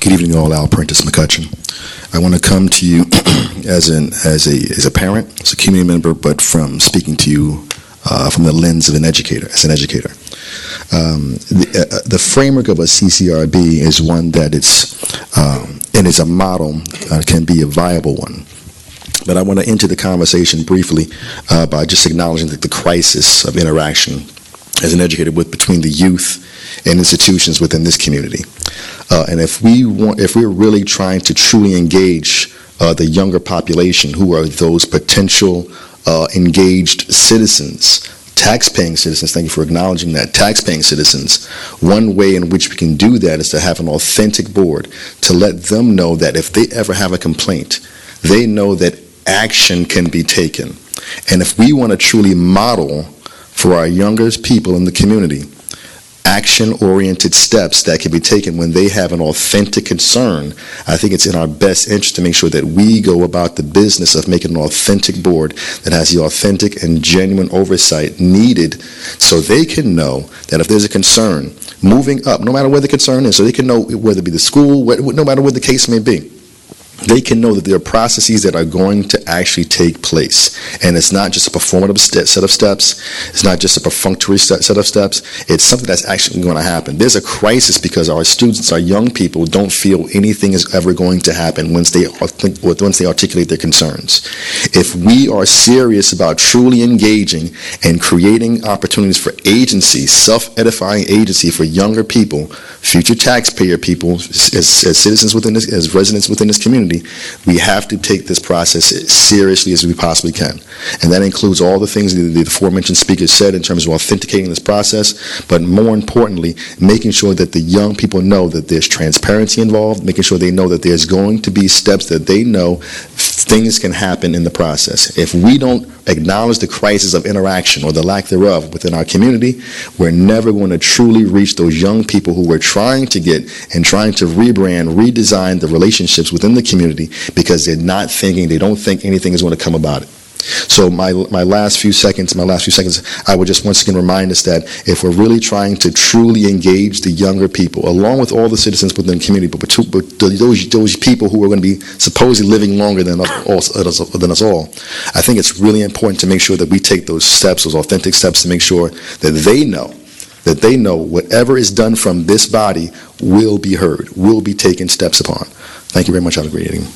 Good evening, all. Al Prentice McCutchen. I want to come to you as a parent, as a community member, but from speaking to you from the lens of an educator, as an educator. The framework of a CCRB is one that and is a model, can be a viable one. But I want to enter the conversation briefly by just acknowledging that the crisis of interaction as an educator between the youth and institutions within this community. And if we're really trying to truly engage the younger population, who are those potential engaged citizens, tax-paying citizens, thank you for acknowledging that, tax-paying citizens, one way in which we can do that is to have an authentic board to let them know that if they ever have a complaint, they know that action can be taken. And if we want to truly model for our younger people in the community action-oriented steps that can be taken when they have an authentic concern, I think it's in our best interest to make sure that we go about the business of making an authentic board that has the authentic and genuine oversight needed so they can know that if there's a concern moving up, no matter where the concern is, so they can know whether it be the school, no matter what the case may be, they can know that there are processes that are going to actually take place. And it's not just a performative set of steps. It's not just a perfunctory set of steps. It's something that's actually going to happen. There's a crisis because our students, our young people, don't feel anything is ever going to happen once they articulate their concerns. If we are serious about truly engaging and creating opportunities for agency, self-edifying agency for younger people, future taxpayer people, as citizens within this, as residents within this community, we have to take this process as seriously as we possibly can. And that includes all the things that the aforementioned speakers said in terms of authenticating this process, but more importantly, making sure that the young people know that there's transparency involved, making sure they know that there's going to be steps that they know things can happen in the process. If we don't acknowledge the crisis of interaction or the lack thereof within our community, we're never going to truly reach those young people who we're trying to get and trying to rebrand, redesign the relationships within the community because they don't think anything is going to come about it. So my last few seconds, I would just once again remind us that if we're really trying to truly engage the younger people, along with all the citizens within the community, but those people who are going to be supposedly living longer than us all, I think it's really important to make sure that we take those steps, those authentic steps, to make sure that they know whatever is done from this body will be heard, will be taken steps upon. Thank you very much. Have a great evening.